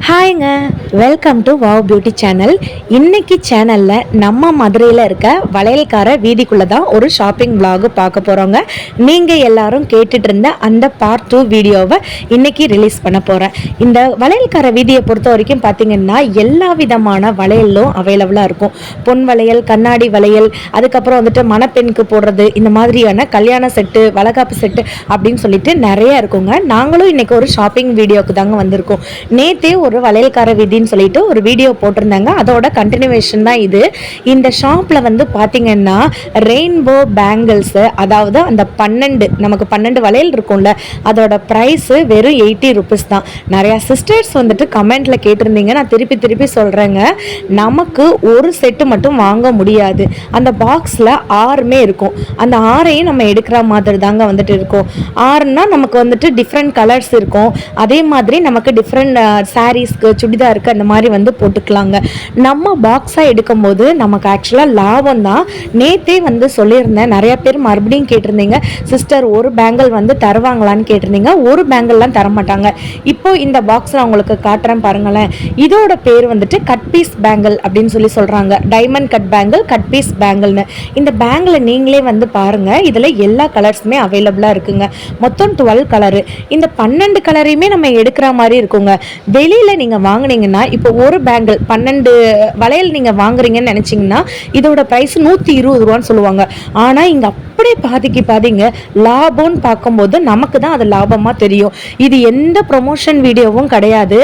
ஹாய்ங்க, welcome to wow beauty channel. இன்னைக்கு சேனலில் நம்ம மதுரையில் இருக்க வளையல்கார வீதிக்குள்ளே தான் ஒரு ஷாப்பிங் vlog பார்க்க போகிறோங்க. நீங்கள் எல்லாரும் கேட்டுட்டு இருந்த அந்த பார்ட் 2 வீடியோவை இன்னைக்கு ரிலீஸ் பண்ண போகிறேன். இந்த வளையல்கார வீதியை பொறுத்த வரைக்கும் பார்த்தீங்கன்னா எல்லா விதமான வளையலும் அவைலபிளாக இருக்கும். பொன் வளையல், கண்ணாடி வளையல், அதுக்கப்புறம் வந்துட்டு மணப்பெண்ணுக்கு போடுறது, இந்த மாதிரியான கல்யாண செட்டு, வளகாப்பு செட்டு அப்படின்னு சொல்லிட்டு நிறைய இருக்குங்க. நாங்களும் இன்னைக்கு ஒரு ஷாப்பிங் வீடியோக்கு தாங்க வந்திருக்கோம். நேற்றே ஒரு வளையல்கார வீதின்னு சொல்லிட்டு ஒரு வீடியோ போட்டிருந்தாங்க. அதோட கண்டினியூவேஷன் தான் இது. இந்த ஷாப்பில் வந்து பார்த்தீங்கன்னா ரெயின்போ பேங்கிள்ஸ், அதாவது அந்த 12 வளையல் இருக்கும்ல, அதோட ப்ரைஸு வெறும் 80 rupees தான். நிறையா சிஸ்டர்ஸ் வந்துட்டு கமெண்ட்டில் கேட்டிருந்தீங்க. நான் திருப்பி சொல்கிறேங்க, நமக்கு ஒரு செட்டு மட்டும் வாங்க முடியாது. அந்த பாக்ஸில் 6மே இருக்கும். அந்த 6ஐயும் நம்ம எடுக்கிற மாதிரி தாங்க வந்துட்டு இருக்கும். 6னா நமக்கு வந்துட்டு டிஃப்ரெண்ட் கலர்ஸ் இருக்கும். அதே மாதிரி நமக்கு டிஃப்ரெண்ட் சாரீஸ்க்கு, சுடிதாருக்கு அந்த மாதிரி வந்து போட்டுக்கலாங்க. நம்ம பாக்ஸாக எடுக்கும்போது நமக்கு ஆக்சுவலாக லாபம் தான். நேற்றே வந்து சொல்லியிருந்தேன், நிறைய பேர் மறுபடியும் கேட்டிருந்தீங்க, சிஸ்டர் ஒரு பேங்கிள் வந்து தருவாங்களான்னு கேட்டிருந்தீங்க. ஒரு பேங்கிள்லாம் தரமாட்டாங்க. இப்போ இந்த பாக்ஸில் உங்களுக்கு காட்டுறேன் பாருங்களேன். இதோட பேர் வந்துட்டு கட் பீஸ் பேங்கிள் அப்படின்னு சொல்கிறாங்க. Diamond cut bangle, cut piece பேங்கிள்னு. இந்த பேங்கிளை நீங்களே வந்து பாருங்கள். இதில் எல்லா கலர்ஸுமே அவைலபிளாக இருக்குங்க. மொத்தம் 12 கலரு. இந்த 12 கலரையுமே நம்ம எடுக்கிற மாதிரி இருக்குங்க. வெளியில் நீங்கள் வாங்கினீங்கன்னா, இப்போ ஒரு பேங்கிள் 12 வளையல் நீங்கள் வாங்குறீங்கன்னு நினச்சிங்கன்னா இதோட ப்ரைஸ் 120 ரூபான்னு சொல்லுவாங்க. ஆனால் இங்கே அப்படியே பாதிங்க லாபம்னு பார்க்கும்போது நமக்கு தான் அது லாபமாக தெரியும். இது எந்த ப்ரொமோஷன் வீடியோவும் கிடையாது.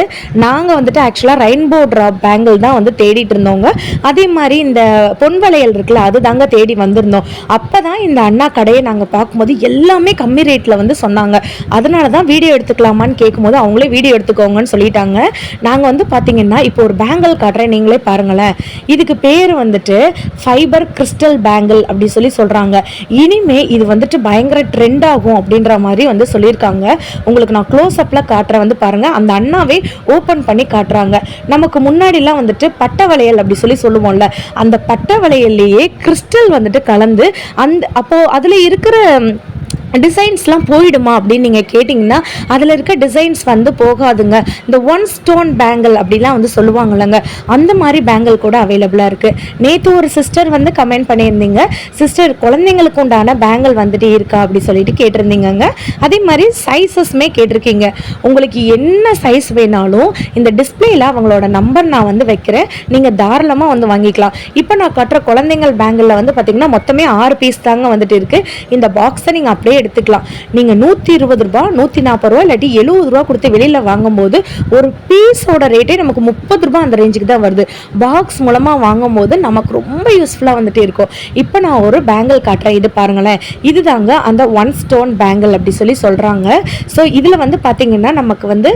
நாங்கள் வந்துட்டு ஆக்சுவலாக ரெயின்போ ட்ராப் பேங்கிள் தான் வந்து தேடிட்டு இருந்தோங்க. அதே மாதிரி இந்த பொன் வளையல் இருக்குல்ல, அது தாங்க தேடி வந்திருந்தோம். அப்போ தான் இந்த அண்ணா கடையை நாங்கள் பார்க்கும்போது எல்லாமே கம்மி ரேட்டில் வந்து சொன்னாங்க. அதனால தான் வீடியோ எடுத்துக்கலாமான்னு கேட்கும்போது அவங்களே வீடியோ எடுத்துக்கோங்கன்னு சொல்லிட்டாங்க. நாங்கள் வந்து பார்த்தீங்கன்னா இப்போ ஒரு பேங்கிள் காட்டுறேன், நீங்களே பாருங்களேன். இதுக்கு பேர் வந்துட்டு ஃபைபர் கிறிஸ்டல் பேங்கிள் அப்படி சொல்கிறாங்க. இனிமே இது வந்துட்டு பயங்கர ட்ரெண்ட் ஆகும் அப்படின்ற மாதிரி வந்து சொல்லியிருக்காங்க. உங்களுக்கு நான் க்ளோஸ் அப்பில் காட்டுறேன், வந்து பாருங்கள். அந்த அண்ணாவே ஓப்பன் பண்ணி காட்டுறாங்க. நமக்கு முன்னாடிலாம் வந்துட்டு பட்டை வளையல் அப்படி சொல்லுவோம்ல, அந்த பட்டை வளையல்லையே கிறிஸ்டல் வந்துட்டு கலந்து அப்போது அதில் இருக்கிற டிசைன்ஸ்லாம் போயிடுமா அப்படின்னு நீங்கள் கேட்டிங்கன்னா, அதில் இருக்க டிசைன்ஸ் வந்து போகாதுங்க. இந்த 1 stone பேங்கிள் அப்படிலாம் வந்து சொல்லுவாங்கல்லங்க, அந்த மாதிரி பேங்கிள் கூட அவைலபிளாக இருக்குது. நேற்று ஒரு சிஸ்டர் வந்து கமெண்ட் பண்ணியிருந்தீங்க, சிஸ்டர் குழந்தைங்களுக்கு உண்டான பேங்கிள் வந்துட்டு இருக்கா அப்படி சொல்லிட்டு கேட்டிருந்தீங்கங்க. அதே மாதிரி சைஸஸ்மே கேட்டிருக்கீங்க. உங்களுக்கு என்ன சைஸ் வேணாலும் இந்த டிஸ்பிளேயில் அவங்களோட நம்பர் நான் வந்து வைக்கிறேன், நீங்கள் தாராளமாக வந்து வாங்கிக்கலாம். இப்போ நான் கட்டுற குழந்தைங்கள் பேங்கிளில் வந்து பார்த்திங்கன்னா மொத்தமே 6 பீஸ் தாங்க வந்துட்டு இருக்குது. இந்த பாக்ஸை நீங்கள் அப்படியே எடுத்துக்கலாம். நீங்க 120 ரூபாய், 140 ரூபாய், இல்லாட்டி 70 ரூபாய் கொடுத்து வெளியில வாங்கும்போது ஒரு பீஸோட ரேட்டே நமக்கு 30 ரூபாய் அந்த ரேஞ்சுக்கு தான் வருது. பாக்ஸ் மூலமா வாங்கும்போது நமக்கு ரொம்ப யூஸ்ஃபுல்லா வந்துட்டு இருக்கும். இப்போ நான் ஒரு பேங்கிள் காட்டுறேன், இது பாருங்களேன். இதுதாங்க அந்த 1 stone பேங்கிள் அப்படி சொல்றாங்க. ஸோ இதில் வந்து பார்த்தீங்கன்னா நமக்கு வந்து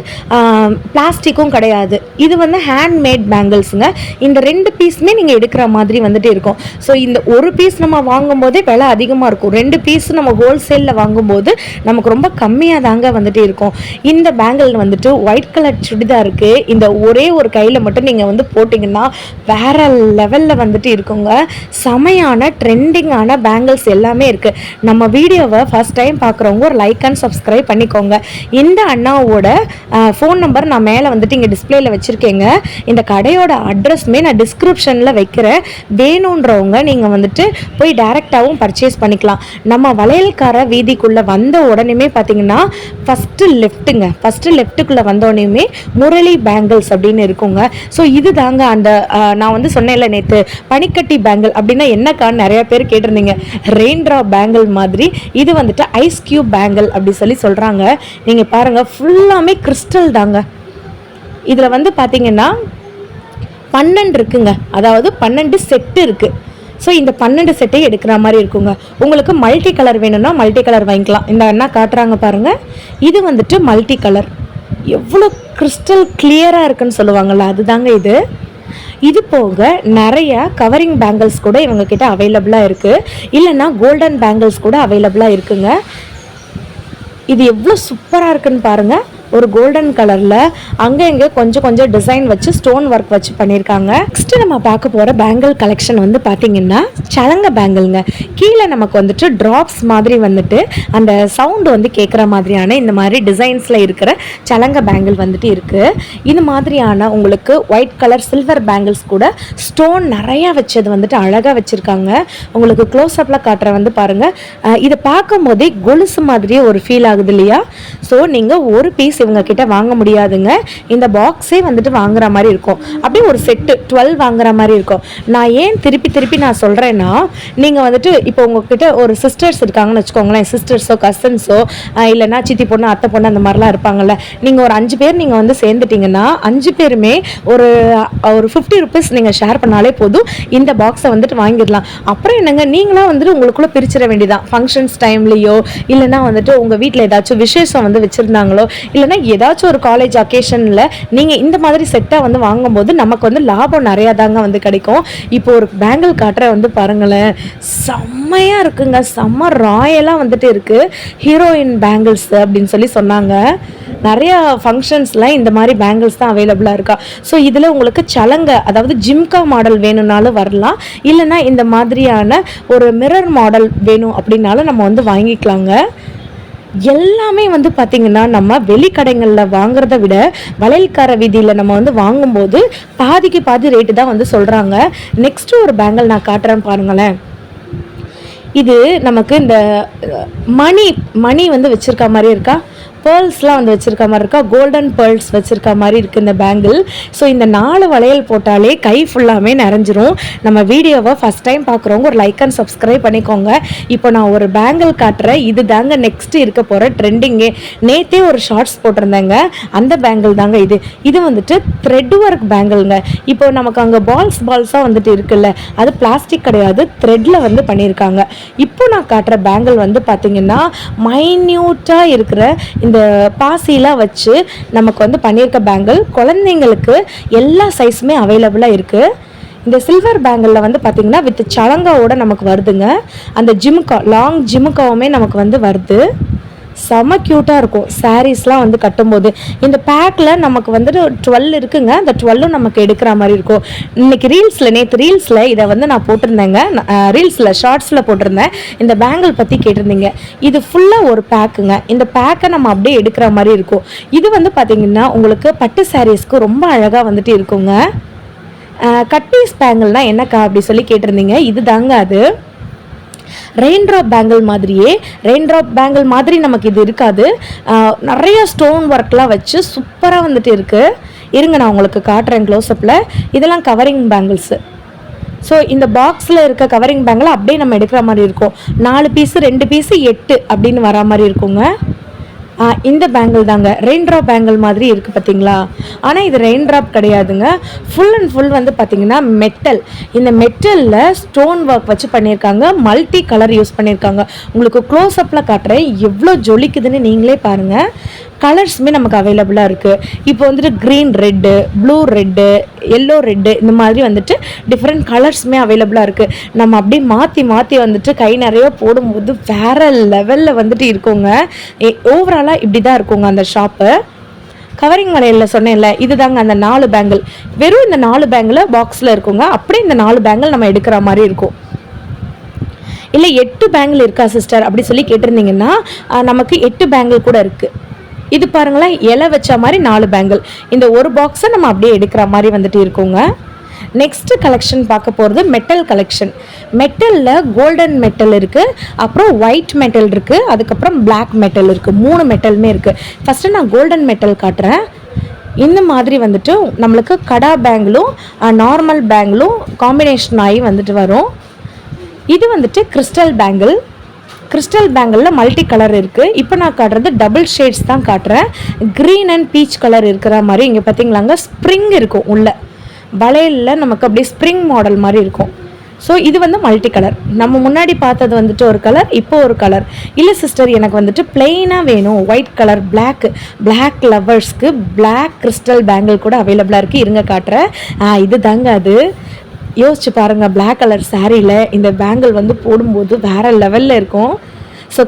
பிளாஸ்டிக்கும் கிடையாது. இது வந்து ஹேண்ட்மேட் பேங்கிள்ஸுங்க. இந்த 2 பீஸுமே நீங்கள் எடுக்கிற மாதிரி வந்துட்டு இருக்கும். ஸோ இந்த ஒரு பீஸ் நம்ம வாங்கும் போதே விலை அதிகமாக இருக்கும். 2 பீஸ் நம்ம ஹோல்சேலில் வாங்கும்போது நமக்கு ரொம்ப கம்மியாக தாங்க வந்துட்டு இருக்கும். இந்த பேங்கிள் வந்துட்டு ஒயிட் கலர் சுடிதாருக்கு இந்த ஒரே ஒரு கையில் மட்டும் நீங்கள் வந்து போட்டிங்கன்னா வேற லெவலில் வந்துட்டு இருக்குங்க. செமையான ட்ரெண்டிங்கான பேங்கிள்ஸ் எல்லாமே இருக்குது. நம்ம வீடியோவை ஃபர்ஸ்ட் டைம் பார்க்குறவங்க ஒரு லைக் அண்ட் சப்ஸ்கிரைப் பண்ணிக்கோங்க. இந்த அண்ணாவோட ஃபோன் நம்பர் நான் மேலே வந்துட்டு இங்கே டிஸ்பிளேயில் வச்சுருக்கேங்க. இந்த கடையோட அட்ரஸ்மே நான் டிஸ்கிரிப்ஷனில் வைக்கிறேன். வேணுன்றவங்க நீங்கள் வந்துட்டு போய் டைரெக்டாகவும் பர்ச்சேஸ் பண்ணிக்கலாம். நம்ம வளையல்கார வீதிக்குள்ளே வந்த உடனே பார்த்தீங்கன்னா ஃபஸ்ட்டு லெஃப்ட்டுக்குள்ளே வந்த உடனே முரளி பேங்கிள்ஸ் அப்படின்னு இருக்குங்க. ஸோ இது தாங்க அந்த நான் வந்து சொன்னேன்ல நேற்று பனிக்கட்டி பேங்கிள் அப்படின்னா என்னக்கான்னு நிறைய பேர் கேட்டிருந்தீங்க. ரெயின் ட்ராப் பேங்கிள் மாதிரி இது வந்துட்டு ஐஸ் கியூப் பேங்கிள் அப்படி சொல்கிறாங்க. நீங்கள் பாருங்கள், ஃபுல்லாமே கிறிஸ்டல் தாங்க. இதில் வந்து பார்த்தீங்கன்னா 12 இருக்குங்க, அதாவது 12 செட்டு இருக்குது. ஸோ இந்த 12 செட்டையும் எடுக்கிற மாதிரி இருக்குங்க. உங்களுக்கு மல்டி கலர் வேணும்னா மல்டி கலர் வாங்கிக்கலாம். இந்த அண்ணா காட்டுறாங்க பாருங்கள், இது வந்துட்டு மல்டி கலர். எவ்வளோ கிறிஸ்டல் கிளியராக இருக்குன்னு சொல்லுவாங்கள்ல, அதுதாங்க இது. இது போக நிறைய கவரிங் பேங்கிள்ஸ் கூட இவங்கக்கிட்ட அவைலபிளாக இருக்குது. இல்லைன்னா கோல்டன் பேங்கிள்ஸ் கூட அவைலபிளாக இருக்குங்க. இது எவ்வளோ சூப்பராக இருக்குன்னு பாருங்கள். ஒரு கோல்டன் கலரில் அங்கே இங்கே கொஞ்சம் டிசைன் வச்சு ஸ்டோன் ஒர்க் வச்சு பண்ணியிருக்காங்க. நெக்ஸ்ட் நம்ம பார்க்க போகிற பேங்கிள் கலெக்ஷன் வந்து பார்த்தீங்கன்னா சலங்க பேங்கிள்ங்க. கீழே கையில் நமக்கு வந்துட்டு ட்ராப்ஸ் மாதிரி வந்துட்டு அந்த சவுண்டு வந்து கேட்குற மாதிரியான இந்த மாதிரி டிசைன்ஸில் இருக்கிற சலங்க பேங்கிள் வந்துட்டு இருக்குது. இது மாதிரியான உங்களுக்கு ஒயிட் கலர் சில்வர் பேங்கிள்ஸ் கூட ஸ்டோன் நிறையா வச்சது வந்துட்டு அழகாக வச்சுருக்காங்க. உங்களுக்கு க்ளோஸ்அப்பில் காட்டுற வந்து பாருங்கள். இதை பார்க்கும் போதே கொலுசு மாதிரியே ஒரு ஃபீல் ஆகுது இல்லையா? ஸோ நீங்கள் ஒரு பீஸ் இவங்க கிட்ட வாங்க முடியாதுங்க. இந்த பாக்ஸே வந்துட்டு வாங்குற மாதிரி இருக்கும். அப்படியே ஒரு செட்டு 12 வாங்குற மாதிரி இருக்கும். நான் ஏன் திருப்பி நான் சொல்கிறேன்னா, நீங்கள் வந்துட்டு இப்போ உங்ககிட்ட ஒரு சிஸ்டர்ஸ் இருக்காங்கன்னு வச்சுக்கோங்களேன். சிஸ்டர்ஸோ கசன்ஸோ இல்லைனா சித்தி பொண்ணு அத்தை பொண்ணு அந்த மாதிரிலாம் இருப்பாங்கள்ல. நீங்கள் ஒரு 5 பேர் நீங்கள் வந்து சேர்ந்துட்டிங்கன்னா 5 பேருமே ஒரு 50 ருபீஸ் நீங்கள் ஷேர் பண்ணாலே போதும், இந்த பாக்ஸை வந்துட்டு வாங்கிடலாம். அப்புறம் என்னங்க, நீங்களாம் வந்துட்டு உங்களுக்குள்ளே பிரிச்சிட வேண்டியதான். ஃபங்க்ஷன்ஸ் டைம்லேயோ இல்லைனா வந்துட்டு உங்கள் வீட்டில் ஏதாச்சும் விசேஷம் வந்து வச்சுருந்தாங்களோ இல்லைனா ஏதாச்சும் ஒரு காலேஜ் அக்கேஷனில் நீங்கள் இந்த மாதிரி செட்டாக வந்து வாங்கும்போது நமக்கு வந்து லாபம் நிறையா தாங்க வந்து கிடைக்கும். இப்போ ஒரு பேங்கிள் காட்டுற வந்து பாருங்களேன், செம்மையாக இருக்குங்க. செம்ம ராயலாக வந்துட்டு இருக்குது. ஹீரோயின் பேங்கிள்ஸ் அப்படின்னு சொல்லி சொன்னாங்க. நிறையா ஃபங்க்ஷன்ஸ்லாம் இந்த மாதிரி பேங்கிள்ஸ் தான் அவைலபிளாக இருக்கா. ஸோ இதில் உங்களுக்கு சலங்க, அதாவது ஜிம்கா மாடல் வேணும்னாலும் வரலாம், இல்லைனா இந்த மாதிரியான ஒரு மிரர் மாடல் வேணும் அப்படின்னாலும் நம்ம வந்து வாங்கிக்கலாங்க. எல்லாமே வந்து பார்த்திங்கன்னா நம்ம வெளிக்கடைகளில் வாங்குறத விட வளையல்கார வீதியில் நம்ம வந்து வாங்கும்போது பாதிக்கு பாதி ரேட்டு தான் வந்து சொல்கிறாங்க. நெக்ஸ்ட்டு ஒரு பேங்கிள் நான் காட்டுறேன் பாருங்களேன். இது நமக்கு இந்த மணி வந்து வச்சுருக்க மாதிரி இருக்கா, பேர்ல்ஸ்லாம் வந்து வச்சுருக்க மாதிரி இருக்கா, கோல்டன் பேர்ல்ஸ் வச்சுருக்க மாதிரி இருக்குது இந்த பேங்கிள். ஸோ இந்த 4 வளையல் போட்டாலே கை ஃபுல்லாமே நிறைஞ்சிரும். நம்ம வீடியோவை ஃபஸ்ட் டைம் பார்க்குறவங்க ஒரு லைக் அண்ட் சப்ஸ்கிரைப் பண்ணிக்கோங்க. இப்போ நான் ஒரு பேங்கிள் காட்டுறேன். இது தாங்க நெக்ஸ்ட்டு இருக்க போகிற ட்ரெண்டிங்கே. நேற்றே ஒரு ஷார்ட்ஸ் போட்டிருந்தேங்க, அந்த பேங்கிள் தாங்க இது. இது வந்துட்டு த்ரெட் ஒர்க் பேங்கிள்ங்க. இப்போ நமக்கு அங்கே பால்ஸாக வந்துட்டு இருக்குல்ல, அது பிளாஸ்டிக் கிடையாது, த்ரெட்டில் வந்து பண்ணியிருக்காங்க. இப்போ நான் காட்டுற பேங்கிள் வந்து பார்த்திங்கன்னா மைன்யூட்டாக இருக்கிற இந்த பாசிலாம் வச்சு நமக்கு வந்து பண்ணியிருக்க பேங்கிள். குழந்தைங்களுக்கு எல்லா சைஸுமே அவைலபிளாக இருக்குது. இந்த சில்வர் பேங்கிளில் வந்து பார்த்திங்கன்னா வித் சலங்காவோட நமக்கு வருதுங்க. அந்த ஜிமுக்கா, லாங் ஜிமுக்காவுமே நமக்கு வந்து வருது. செம க்யூட்டாக இருக்கும் சாரீஸ்லாம் வந்து கட்டும்போது. இந்த பேக்கில் நமக்கு வந்துட்டு 12 இருக்குங்க. அந்த 12ம் நமக்கு எடுக்கிற மாதிரி இருக்கும். இன்றைக்கி நேற்று ரீல்ஸில் இதை வந்து நான் போட்டிருந்தேங்க. ரீல்ஸில் ஷார்ட்ஸில் போட்டிருந்தேன். இந்த பேங்கிள் பற்றி கேட்டிருந்தீங்க. இது ஃபுல்லாக ஒரு பேக்குங்க. இந்த பேக்கை நம்ம அப்படியே எடுக்கிற மாதிரி இருக்கும். இது வந்து பார்த்திங்கன்னா உங்களுக்கு பட்டு சாரீஸ்க்கு ரொம்ப அழகாக வந்துட்டு இருக்குங்க. கட் பீஸ் பேங்கிள்னால் என்னக்கா அப்படி சொல்லி கேட்டிருந்தீங்க. இது தாங்க அது. ரெயின்ட்ராப் பேங்கிள் மாதிரி நமக்கு இது இருக்காது. நிறைய ஸ்டோன் ஒர்க்லாம் வச்சு சூப்பராக வந்துட்டு இருக்குது. இருங்க நான் உங்களுக்கு காட்டுறேன் க்ளோஸ்அப்பில். இதெல்லாம் கவரிங் பேங்கிள்ஸு. ஸோ இந்த பாக்ஸில் இருக்க கவரிங் பேங்கில் அப்படியே நம்ம எடுக்கிற மாதிரி இருக்கும். 4 பீஸு 2 பீஸு 8 அப்படின்னு வரா மாதிரி இருக்குங்க. இந்த பேங்கிள் தாங்க ரெயின்ட்ராப் பேங்கிள் மாதிரி இருக்குது பார்த்தீங்களா. ஆனால் இது ரெயின்ட்ராப் கிடையாதுங்க. ஃபுல் அண்ட் ஃபுல் வந்து பார்த்திங்கன்னா மெட்டல். இந்த மெட்டலில் ஸ்டோன் ஒர்க் வச்சு பண்ணியிருக்காங்க. மல்டி கலர் யூஸ் பண்ணியிருக்காங்க. உங்களுக்கு க்ளோஸ்அப்பில் காட்டுறேன் எவ்வளோ ஜொலிக்குதுன்னு நீங்களே பாருங்கள். கலர்ஸுமே நமக்கு அவைலபிளாக இருக்குது. இப்போ வந்துட்டு green red, blue red, yellow red, இந்த மாதிரி வந்துட்டு டிஃப்ரெண்ட் கலர்ஸுமே அவைலபிளாக இருக்குது. நம்ம அப்படியே மாற்றி வந்துட்டு கை நிறைய போடும்போது வேறு லெவலில் வந்துட்டு இருக்குங்க. ஓவராலாக இப்படி தான் இருக்குங்க அந்த ஷாப்பு. கவரிங் வளையலில் சொன்னேன்ல, இது தாங்க அந்த 4 பேங்கிள். வெறும் இந்த 4 பேங்கிள் பாக்ஸில் இருக்குங்க. அப்படியே இந்த 4 பேங்கிள் நம்ம எடுக்கிற மாதிரி இருக்கும். இல்லை 8 பேங்கிள் இருக்கா சிஸ்டர் அப்படி சொல்லி கேட்டிருந்தீங்கன்னா நமக்கு 8 பேங்கிள் கூட இருக்குது. இது பாருங்களேன், இலை வச்ச மாதிரி 4 பேங்கிள். இந்த ஒரு பாக்ஸை நம்ம அப்படியே எடுக்கிற மாதிரி வந்துட்டு இருக்குங்க. நெக்ஸ்ட் கலெக்ஷன் பார்க்க போகிறது மெட்டல் கலெக்ஷன். மெட்டலில் கோல்டன் மெட்டல் இருக்குது, அப்புறம் ஒயிட் மெட்டல் இருக்குது, அதுக்கப்புறம் பிளாக் மெட்டல் இருக்குது. 3 மெட்டலுமே இருக்குது. ஃபஸ்ட்டு நான் கோல்டன் மெட்டல் காட்டுறேன். இந்த மாதிரி வந்துட்டு நம்மளுக்கு கடா பேங்கிளும் நார்மல் பேங்கிளும் காம்பினேஷன் ஆகி வந்துட்டு வரும். இது வந்துட்டு கிறிஸ்டல் பேங்கிள். கிறிஸ்டல் பேங்கிளில் மல்டி கலர் இருக்குது. இப்போ நான் காட்டுறது டபுள் ஷேட்ஸ் தான் காட்டுறேன். க்ரீன் அண்ட் பீச் கலர் இருக்கிற மாதிரி. இங்கே பார்த்தீங்களாங்க ஸ்ப்ரிங் இருக்கும் உள்ள வளையலில், நமக்கு அப்படியே ஸ்ப்ரிங் மாடல் மாதிரி இருக்கும். ஸோ இது வந்து மல்டி கலர். நம்ம முன்னாடி பார்த்தது வந்துட்டு ஒரு கலர், இப்போ ஒரு கலர். இல்லை சிஸ்டர் எனக்கு வந்துட்டு பிளெயினாக வேணும், ஒயிட் கலர், பிளாக் லவர்ஸ்க்கு பிளாக் கிறிஸ்டல் பேங்கிள் கூட அவைலபிளாக இருக்குது. இருங்க காட்டுறேன். இது தாங்க அது. யோசிச்சு பாருங்கள், பிளாக் கலர் சாரியில் இந்த பேங்கிள் வந்து போடும்போது வேறு லெவலில் இருக்கும். ஸோ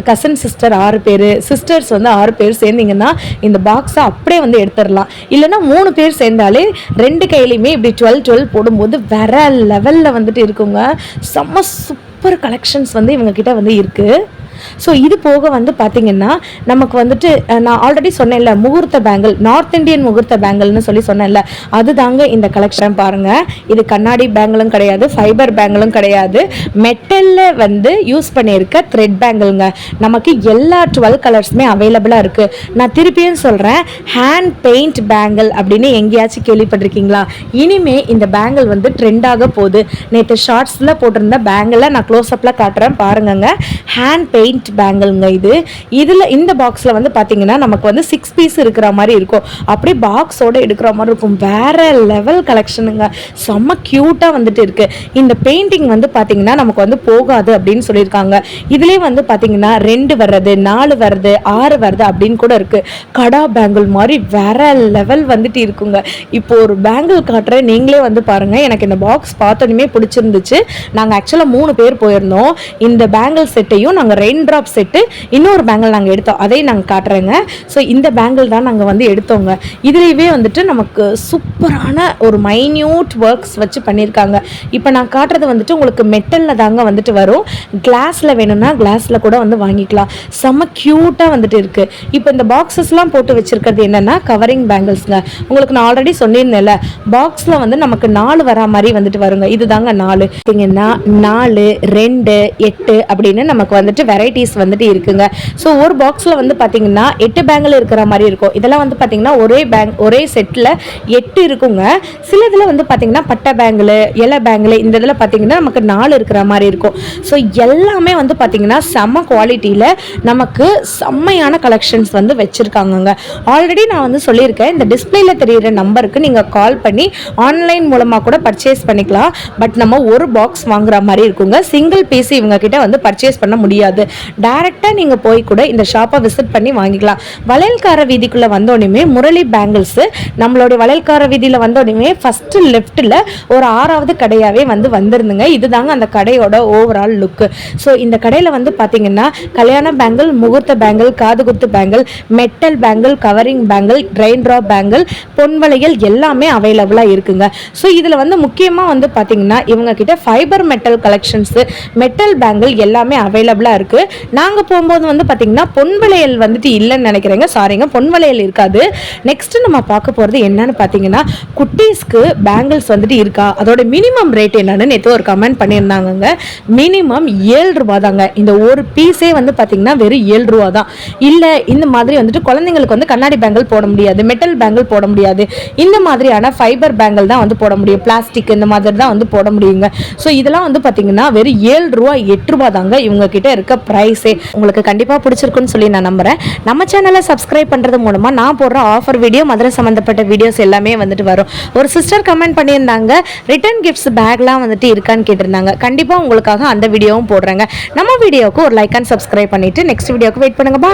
கசன் சிஸ்டர் 6 பேர், சிஸ்டர்ஸ் வந்து 6 பேர் சேர்ந்திங்கன்னா இந்த பாக்ஸை அப்படியே வந்து எடுத்துடலாம். இல்லைன்னா 3 பேர் சேர்ந்தாலே 2 கையிலையுமே இப்படி 12 போடும்போது வேற லெவலில் வந்துட்டு இருக்குங்க. செம்ம சூப்பர் கலெக்ஷன்ஸ் வந்து இவங்க கிட்ட வந்து இருக்குது. ஸோ இது போக வந்து பார்த்திங்கன்னா நமக்கு வந்துட்டு நான் ஆல்ரெடி சொன்னேன்ல முகூர்த்த பேங்கிள், நார்த் இந்தியன் முகூர்த்த பேங்கிள்னு சொன்னேன்ல, அது தாங்க இந்த கலெக்ஷன். பாருங்கள், இது கண்ணாடி பேங்கிளும் கிடையாது, ஃபைபர் பேங்கிளும் கிடையாது, மெட்டலில் வந்து யூஸ் பண்ணியிருக்க த்ரெட் பேங்கிள்ங்க. நமக்கு எல்லா 12 கலர்ஸுமே அவைலபிளாக இருக்குது. நான் திருப்பியும் சொல்கிறேன், ஹேண்ட் பெயிண்ட் பேங்கிள் அப்படின்னு எங்கேயாச்சும் கேள்விப்பட்டிருக்கீங்களா? இனிமே இந்த பேங்கிள் வந்து ட்ரெண்டாக போகுது. நேற்று ஷார்ட்ஸில் போட்டிருந்த பேங்கிளை நான் க்ளோஸ்அப்பில் காட்டுறேன் பாருங்கங்க. ஹேண்ட் பெயிண்ட் பேங்கிள்ங்க இது. இதில் இந்த பாக்ஸில் வந்து பார்த்தீங்கன்னா நமக்கு வந்து 6 பீஸ் இருக்கிற மாதிரி இருக்கும். அப்படியே பாக்ஸோடு எடுக்கிற மாதிரி இருக்கும். வேற லெவல் கலெக்ஷனுங்க, செம்ம க்யூட்டாக வந்துட்டு இருக்குது. இந்த பெயிண்டிங் வந்து பார்த்தீங்கன்னா நமக்கு வந்து போகாது அப்படின்னு சொல்லியிருக்காங்க. இதுலேயே வந்து பார்த்தீங்கன்னா 2 வர்றது, 4 வருது, 6 வருது அப்படின்னு கூட இருக்குது. கடா பேங்கிள் மாதிரி வேற லெவல் வந்துட்டு இருக்குங்க. இப்போ ஒரு பேங்கிள் காட்டுறேன், நீங்களே வந்து பாருங்கள். எனக்கு இந்த பாக்ஸ் பார்த்தோன்னே பிடிச்சிருந்துச்சு. நாங்கள் ஆக்சுவலாக 3 பேர் போயிருந்தோம். இந்த பேங்கிள் செட்டையும் நாங்கள் ரெயின் ட்ராப் செட்டு, இன்னொரு பேங்கிள் நாங்கள் எடுத்தோம், அதையும் நாங்கள் காட்டுறேங்க. ஸோ இந்த பேங்கிள் தான் நாங்கள் வந்து எடுத்தோங்க. இதுலேயே வந்துட்டு நமக்கு சூப்பரான ஒரு மைன்யூட் ஒர்க்ஸ் வச்சு பண்ணியிருக்காங்க. இப்போ நான் காட்டுறது வந்துட்டு உங்களுக்கு மெட்டலில் தாங்க வந்துட்டு வரும். கிளாஸில் வேணும்னா கிளாஸில் கூட வந்து வாங்கிக்கலாம். செம்ம க்யூட்டாக வந்துட்டு இருக்குது. இப்போ இந்த பாக்ஸஸ்லாம் போட்டு வச்சுருக்கிறது என்னென்னா கவரிங் பேங்கிள்ஸுங்க. உங்களுக்கு நான் ஆல்ரெடி சொல்லியிருந்தேன்ல, பாக்ஸில் வந்து நமக்கு 4 வரா மாதிரி வந்துட்டு வருங்க. இது தாங்க 4. பார்த்தீங்கன்னா 4, 2, 8 அப்படின்னு நமக்கு வந்துட்டு வெரைட்டிஸ் வந்துட்டு இருக்குங்க. ஸோ ஒரு பாக்ஸில் வந்து பார்த்தீங்கன்னா 8 பேங்கிள் இருக்கிற மாதிரி இருக்கும். இதெல்லாம் வந்து பார்த்தீங்கன்னா ஒரே செட்டில் 8 இருக்குங்க. சில இதில் வந்து பார்த்தீங்கன்னா பட்டை பேங்கிள், இலை பேங்கிள், இந்த இதில் பார்த்தீங்கன்னா நமக்கு 4 இருக்கிற மாதிரி இருக்கும். ஸோ எல்லாமே வந்து பார்த்தீங்கன்னா செம்ம குவாலிட்டியில் நமக்கு செம்மையான கலெக்ஷன்ஸ் வந்து வச்சுருக்காங்கங்க. ஆல்ரெடி நான் வந்து சொல்லியிருக்கேன், இந்த டிஸ்பிளேல தெரிகிற நம்பருக்கு நீங்கள் கால் பண்ணி ஆன்லைன் மூலமாக கூட பர்ச்சேஸ் பண்ணிக்கலாம். பட் நம்ம ஒரு பாக்ஸ் வாங்குற மாதிரி இருக்குங்க. சிங்கிள் பீஸ் இவங்க கிட்ட வந்து பர்ச்சேஸ் பண்ண முடியாது. டைரக்டா நீங்க போய் கூட இந்த ஷாப்பை விசிட் பண்ணி வாங்கிக்கலாம். வளையல்கார வீதிக்குள்ள வந்தோடனே முரளி பேங்கிள்ஸ், நம்மளுடைய வளையல்கார வீதியில வந்தோடனே ஃபர்ஸ்ட் லெஃப்ட்ல ஒரு 6வது கடையாவே வந்து வந்திருந்துங்க. இதுதாங்க அந்த கடையோட ஓவரால் லுக்கு. ஸோ இந்த கடையில் வந்து பார்த்தீங்கன்னா கல்யாண பேங்கிள், முகூர்த்த பேங்கிள், காதுகுத்து bangle, metal bangle, covering bangle, rain drop bangle, பொன்வளையல் எல்லாமே அவைலபிளாக இருக்குங்க. ஸோ இதில் வந்து முக்கியமாக வந்து பார்த்தீங்கன்னா இவங்க கிட்ட fibre metal collections, metal bangle எல்லாமே அவைலபிளாக இருக்குது. நாங்கள் போகும்போது வந்து பார்த்தீங்கன்னா பொன்வளையல் வந்துட்டு இல்லைன்னு நினைக்கிறேங்க, சாரிங்க, பொன்வளையல் இருக்காது. நெக்ஸ்ட் நம்ம பார்க்க போகிறது என்னன்னு பார்த்தீங்கன்னா குட்டீஸ்க்கு பேங்கிள்ஸ் வந்துட்டு இருக்கா, அதோட மினிமம் ரேட் என்னன்னு நேற்று ஒரு கமெண்ட் பண்ணியிருந்தாங்க. மினிமம் 7 ரூபா தாங்க. இந்த ஒரு பீஸே வந்து பார்த்தீங்கன்னா வெறும் 7 ரூபா தான். இல்லை இந்த மாதிரி வந்துட்டு குழந்தைங்களுக்கு வந்து கண்ணாடி பேங்கிள் போட முடியாது, மெட்டல் பேங்கிள் போட முடியாது, இந்த மாதிரியான ஃபைபர் பேங்கிள் தான் வந்து போட முடியும், பிளாஸ்டிக் இந்த மாதிரி தான் வந்து போட முடியுங்க. ஸோ இதெல்லாம் வந்து பார்த்தீங்கன்னா வெறும் 7 ரூபா 8 ரூபா தாங்க இவங்க கிட்ட இருக்க ப்ரைஸே. உங்களுக்கு கண்டிப்பாக பிடிச்சிருக்குன்னு சொல்லி நான் நம்புறேன். நம்ம சேனலை சப்ஸ்கிரைப் பண்ணுறது மூலமாக நான் போடுற ஆஃபர் வீடியோ, மதுரை சம்மந்தப்பட்ட வீடியோஸ் எல்லாமே வந்துட்டு வரும். ஒரு சிஸ்டர் கமெண்ட் பண்ணியிருந்தாங்க, ரிட்டர்ன் கிஃப்ட்ஸ் பேக்லாம் வந்துட்டு இருக்கான்னு கேட்டிருந்தாங்க. கண்டிப்பாக உங்களுக்காக அந்த வீடியோவும் போடுறேங்க. நம்ம வீடியோவுக்கு ஒரு லைக் அண்ட் சப்ஸ்கிரைப் பண்ணிவிட்டு நெக்ஸ்ட் வீடியோக்கு வெயிட் பண்ணுங்க. பாய்.